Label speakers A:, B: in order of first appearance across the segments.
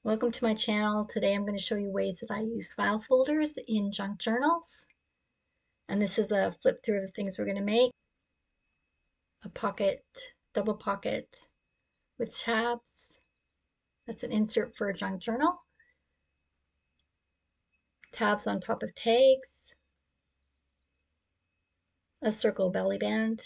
A: Welcome to my channel. Today I'm going to show you ways that I use file folders in junk journals. And this is a flip through of the things we're going to make. A pocket, double pocket with tabs. That's an insert for a junk journal. Tabs on top of tags. A circle belly band.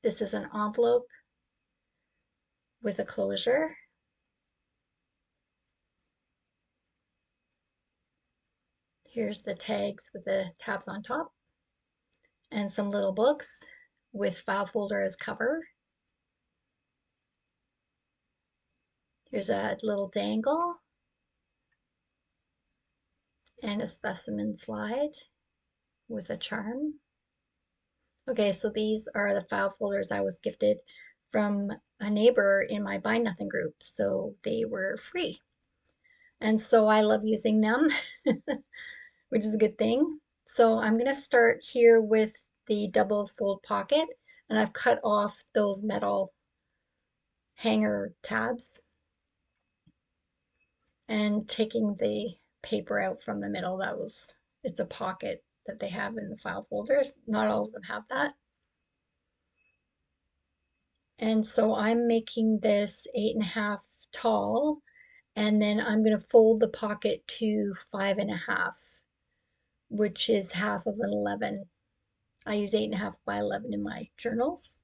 A: This is an envelope with a closure. Here's the tags with the tabs on top. And some little books with file folder as cover. Here's a little dangle and a specimen slide with a charm. Okay, so these are the file folders I was gifted from a neighbor in my Buy Nothing group, so they were free. And so I love using them, which is a good thing. So I'm going to start here with the double fold pocket, and I've cut off those metal hanger tabs and taking the paper out from the middle. It's a pocket that they have in the file folders. Not all of them have that. And so I'm making this 8.5 tall, and then I'm going to fold the pocket to 5.5, which is half of an 11. I use 8.5 by 11 in my journals.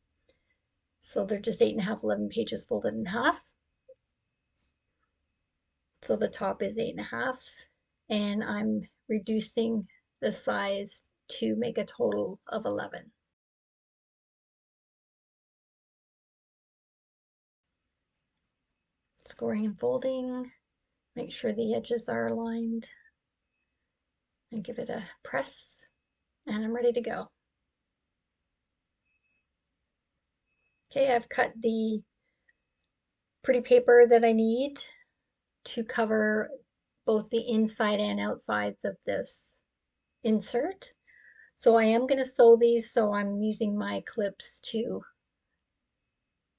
A: So they're just 8.5, 11 pages folded in half. So the top is 8.5, and I'm reducing the size to make a total of 11. Scoring and folding, make sure the edges are aligned, and give it a press, and I'm ready to go. Okay, I've cut the pretty paper that I need to cover both the inside and outsides of this insert. So I am going to sew these, so I'm using my clips to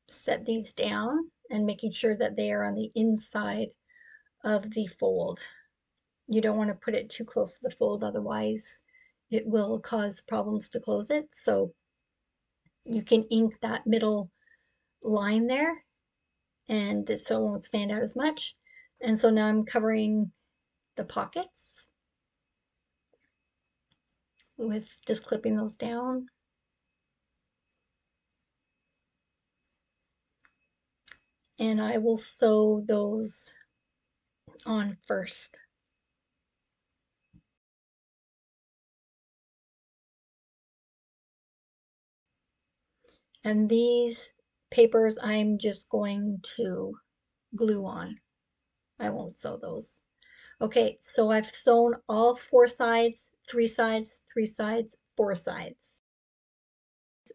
A: set these down and making sure that they are on the inside of the fold. You don't want to put it too close to the fold, otherwise it will cause problems to close it. So you can ink that middle line there, and so it won't stand out as much. And so now I'm covering the pockets with just clipping those down. And I will sew those on first. And these papers I'm just going to glue on. I won't sew those. Okay, so I've sewn all 4 sides, 3 sides, 3 sides, 4 sides.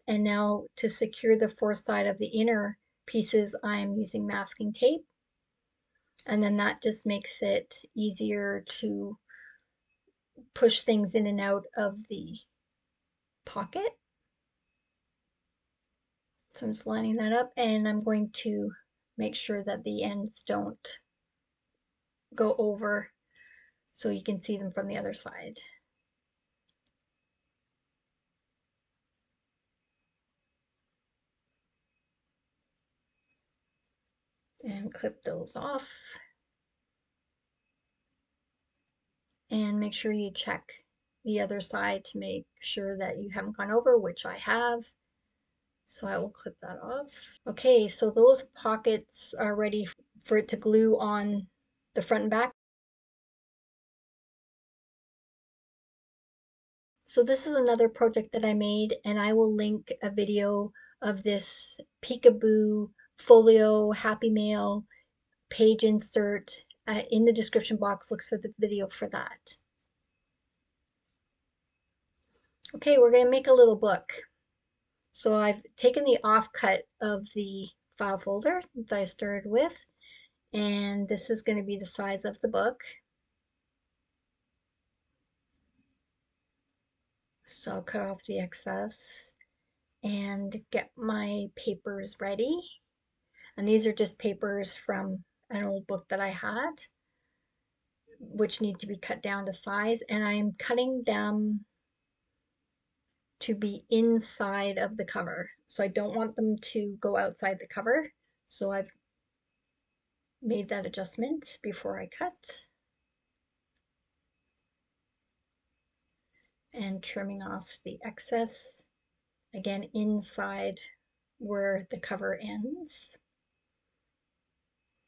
A: And now to secure the 4th side of the inner pieces, I'm using masking tape. And then that just makes it easier to push things in and out of the pocket. So I'm just lining that up, and I'm going to make sure that the ends don't go over so you can see them from the other side. And clip those off. And make sure you check the other side to make sure that you haven't gone over, which I have. So I will clip that off. Okay, so those pockets are ready for it to glue on the front and back. So this is another project that I made, and I will link a video of this peekaboo folio happy mail page insert in the description box. Look for the video for that. Okay, we're going to make a little book. So I've taken the offcut of the file folder that I started with, and this is going to be the size of the book. So I'll cut off the excess, and get my papers ready. And these are just papers from an old book that I had, which need to be cut down to size. And I'm cutting them to be inside of the cover. So I don't want them to go outside the cover. So I've made that adjustment before I cut. And trimming off the excess, again, inside where the cover ends.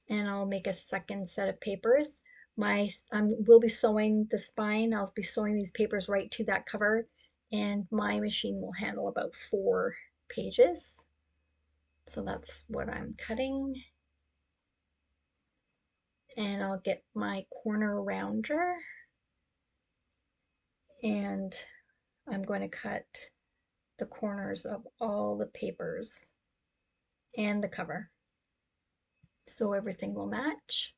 A: And I'll make a second set of papers. Will be sewing the spine. I'll be sewing these papers right to that cover, and my machine will handle about 4 pages. So that's what I'm cutting. And I'll get my corner rounder, and I'm going to cut the corners of all the papers and the cover so everything will match.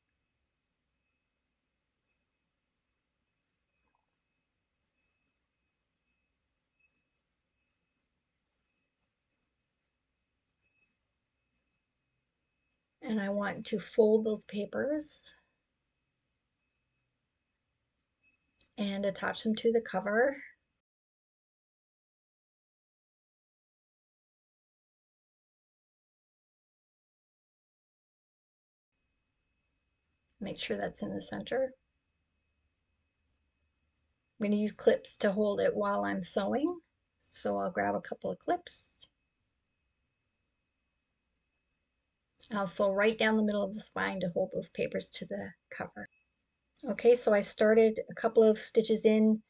A: And I want to fold those papers and attach them to the cover. Make sure that's in the center. I'm going to use clips to hold it while I'm sewing. So I'll grab a couple of clips. I'll sew right down the middle of the spine to hold those papers to the cover. Okay, so I started a couple of stitches in,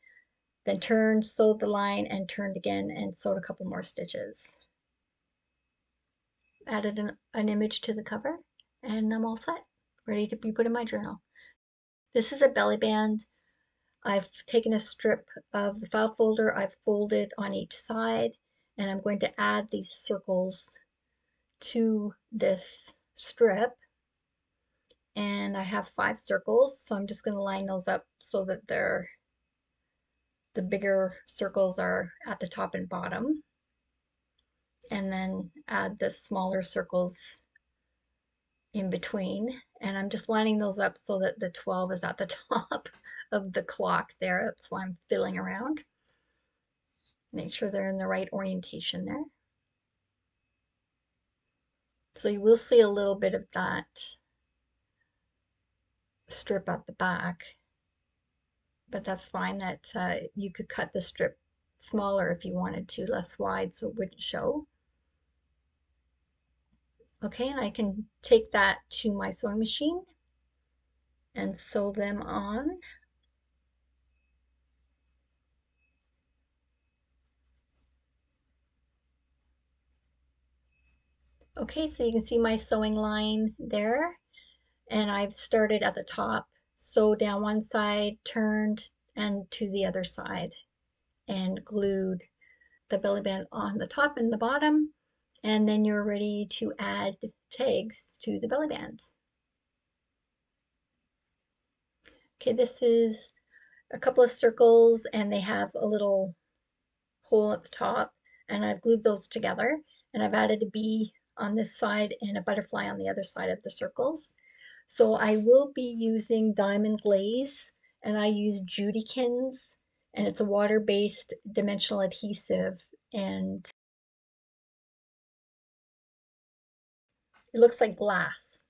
A: then turned, sewed the line, and turned again and sewed a couple more stitches. Added an image to the cover, and I'm all set, ready to be put in my journal. This is a belly band. I've taken a strip of the file folder, I've folded on each side, and I'm going to add these circles to this strip. And I have 5 circles, so I'm just going to line those up so that the bigger circles are at the top and bottom, and then add the smaller circles in between. And I'm just lining those up so that the 12 is at the top of the clock there. That's why I'm fiddling around. Make sure they're in the right orientation there. So you will see a little bit of that strip at the back, but that's fine. That you could cut the strip smaller if you wanted to, less wide, so it wouldn't show. Okay, and I can take that to my sewing machine and sew them on. Okay, so you can see my sewing line there, and I've started at the top, sewed down one side, turned, and to the other side, and glued the belly band on the top and the bottom, and then you're ready to add tags to the belly band. Okay, this is a couple of circles, and they have a little hole at the top, and I've glued those together, and I've added a bee on this side and a butterfly on the other side of the circles. So I will be using diamond glaze, and I use Judykins, and it's a water-based dimensional adhesive, and it looks like glass.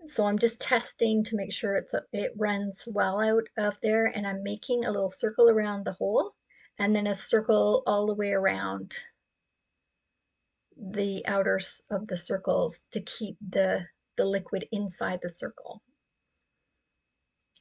A: So I'm just testing to make sure it runs well out of there, and I'm making a little circle around the hole, and then a circle all the way around the outer of the circles to keep the liquid inside the circle.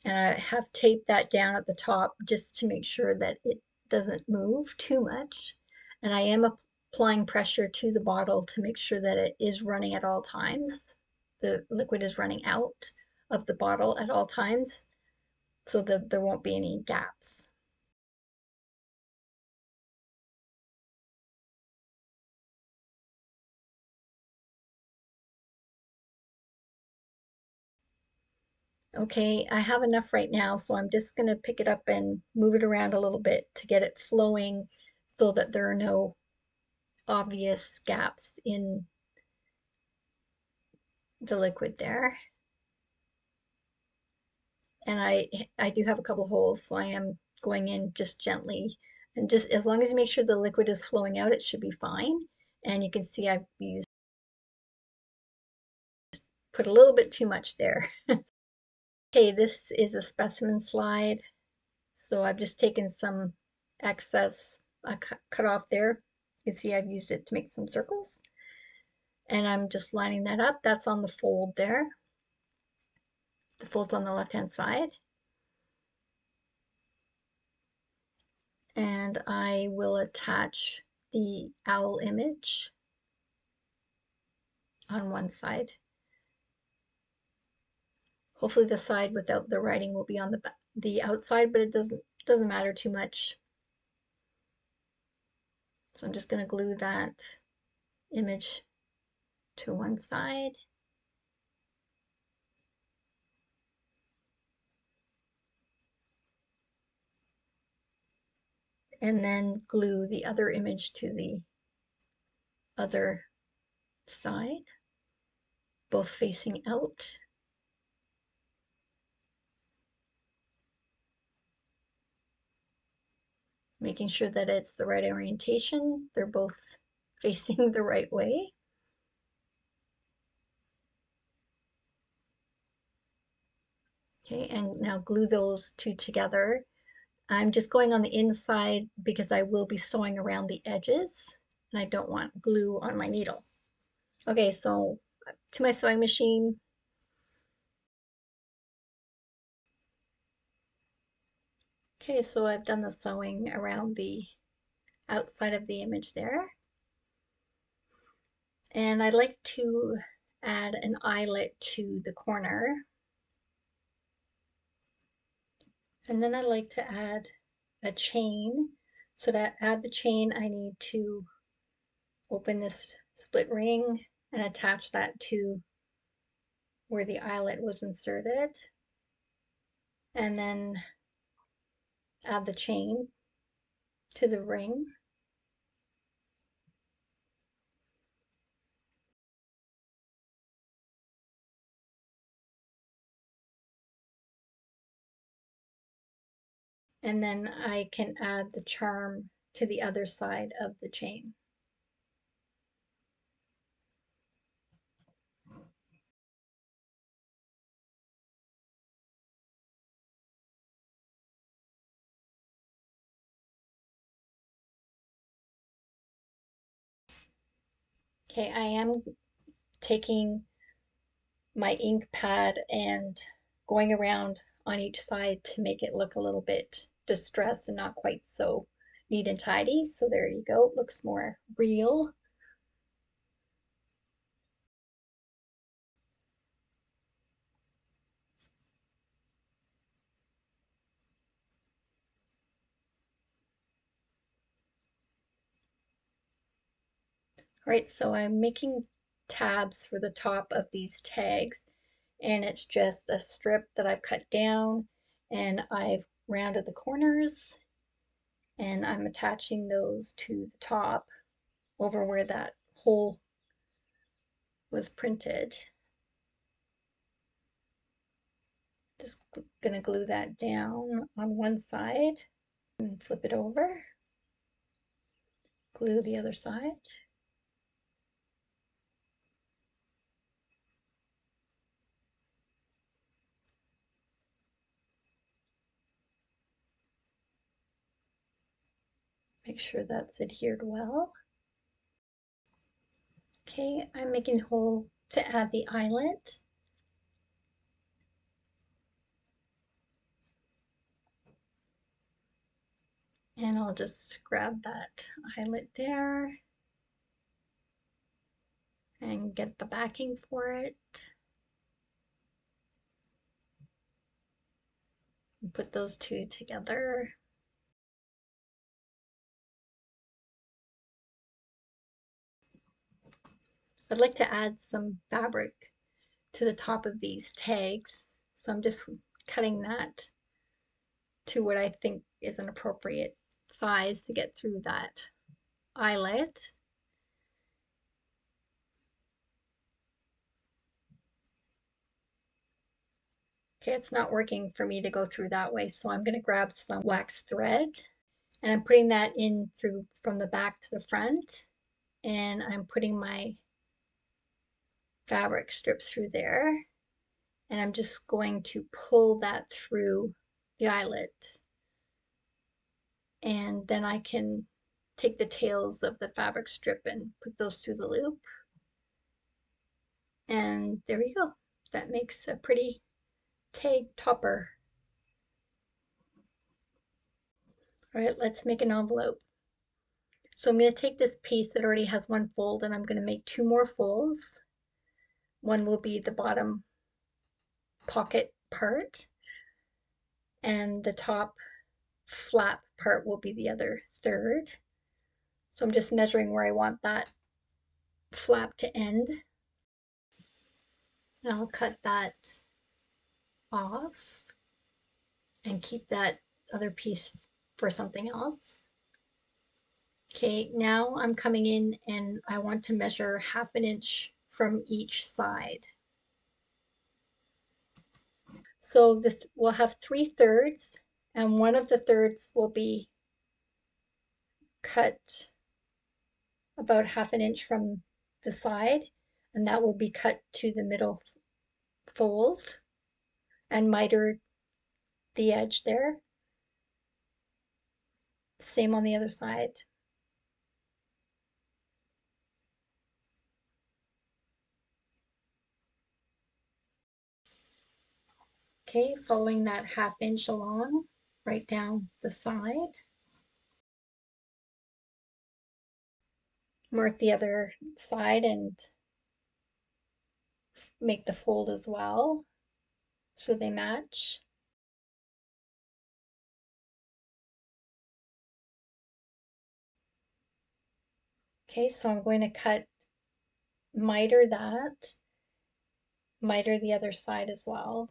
A: And I have taped that down at the top just to make sure that it doesn't move too much. And I am applying pressure to the bottle to make sure that it is running at all times. The liquid is running out of the bottle at all times so that there won't be any gaps. Okay, I have enough right now, so I'm just going to pick it up and move it around a little bit to get it flowing so that there are no obvious gaps in the liquid there. And I do have a couple holes, so I am going in just gently. And just as long as you make sure the liquid is flowing out, it should be fine. And you can see I've put a little bit too much there. Okay, this is a specimen slide. So I've just taken some excess, cut off there. You can see I've used it to make some circles. And I'm just lining that up. That's on the fold there. The fold's on the left-hand side. And I will attach the owl image on one side. Hopefully the side without the writing will be on the outside, but it doesn't matter too much. So I'm just going to glue that image to one side. And then glue the other image to the other side, both facing out. Making sure that it's the right orientation. They're both facing the right way. Okay, and now glue those two together. I'm just going on the inside because I will be sewing around the edges and I don't want glue on my needle. Okay, so to my sewing machine. Okay, so I've done the sewing around the outside of the image there. And I like to add an eyelet to the corner. And then I like to add a chain. So to add the chain, I need to open this split ring and attach that to where the eyelet was inserted. And then add the chain to the ring. And then I can add the charm to the other side of the chain. Okay, I am taking my ink pad and going around on each side to make it look a little bit distressed and not quite so neat and tidy. So there you go, it looks more real. All right, so I'm making tabs for the top of these tags, and it's just a strip that I've cut down and I've rounded the corners, and I'm attaching those to the top over where that hole was printed. Just gonna glue that down on one side and flip it over. Glue the other side. Make sure that's adhered well. Okay, I'm making a hole to add the eyelet. And I'll just grab that eyelet there and get the backing for it. And put those two together. I'd like to add some fabric to the top of these tags. So I'm just cutting that to what I think is an appropriate size to get through that eyelet. Okay, it's not working for me to go through that way, so I'm going to grab some wax thread and I'm putting that in through from the back to the front, and I'm putting my fabric strip through there, and I'm just going to pull that through the eyelet, and then I can take the tails of the fabric strip and put those through the loop, and there we go. That makes a pretty tag topper. All right, let's make an envelope. So I'm going to take this piece that already has one fold and I'm going to make two more folds. One will be the bottom pocket part, and the top flap part will be the other third. So I'm just measuring where I want that flap to end. And I'll cut that off and keep that other piece for something else. Okay, now I'm coming in and I want to measure 1/2 inch from each side. So this we'll have 3/3, and one of the thirds will be cut about 1/2 inch from the side, and that will be cut to the middle fold and miter the edge there. Same on the other side. Okay, following that 1/2 inch along, right down the side. Mark the other side and make the fold as well so they match. Okay, so I'm going to miter that, miter the other side as well.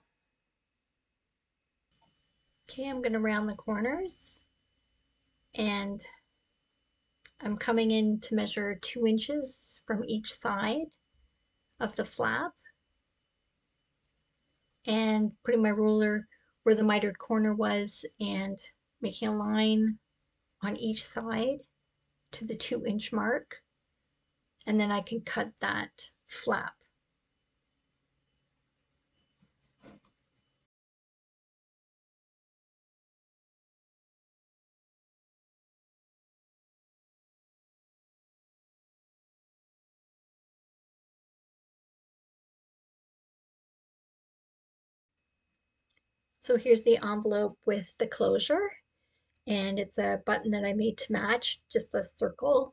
A: Okay, I'm going to round the corners, and I'm coming in to measure 2 inches from each side of the flap and putting my ruler where the mitered corner was and making a line on each side to the 2-inch mark, and then I can cut that flap. So here's the envelope with the closure, and it's a button that I made to match, just a circle,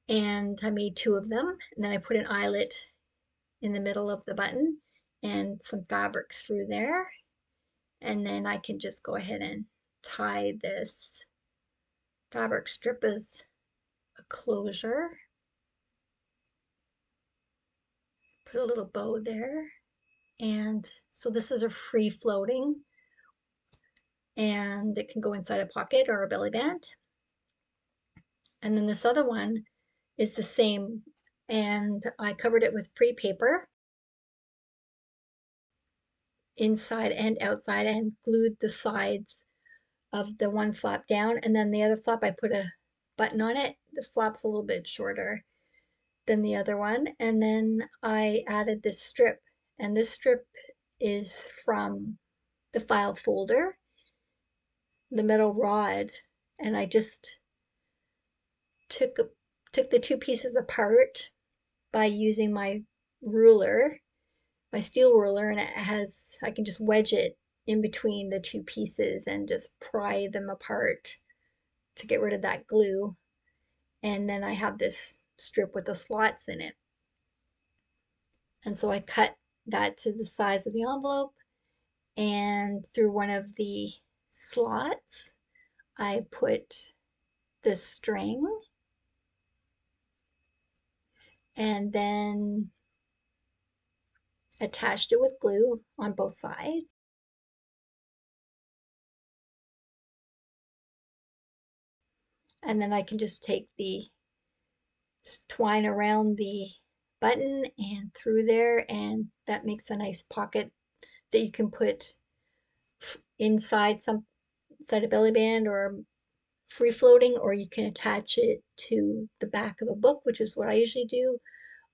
A: and I made 2 of them, and then I put an eyelet in the middle of the button and some fabric through there, and then I can just go ahead and tie this fabric strip as a closure. Put a little bow there, and so this is a free floating, and it can go inside a pocket or a belly band. And then this other one is the same, and I covered it with pretty paper inside and outside and glued the sides of the one flap down, and then the other flap I put a button on it. The flap's a little bit shorter than the other one, and then I added this strip, and this strip is from the file folder, the metal rod, and I just took the 2 pieces apart by using my ruler, my steel ruler, and I can just wedge it in between the 2 pieces and just pry them apart to get rid of that glue. And then I have this strip with the slots in it. And so I cut that to the size of the envelope, and through one of the slots, I put this string, and then attached it with glue on both sides. And then I can just take the twine around the button and through there, and that makes a nice pocket that you can put inside a belly band or free floating, or you can attach it to the back of a book, which is what I usually do.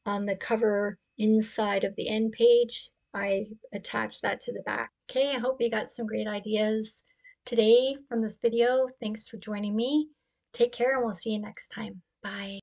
A: On the cover inside of the end page, I attach that to the back. Okay, I hope you got some great ideas today from this video. Thanks for joining me. Take care, and we'll see you next time. Bye.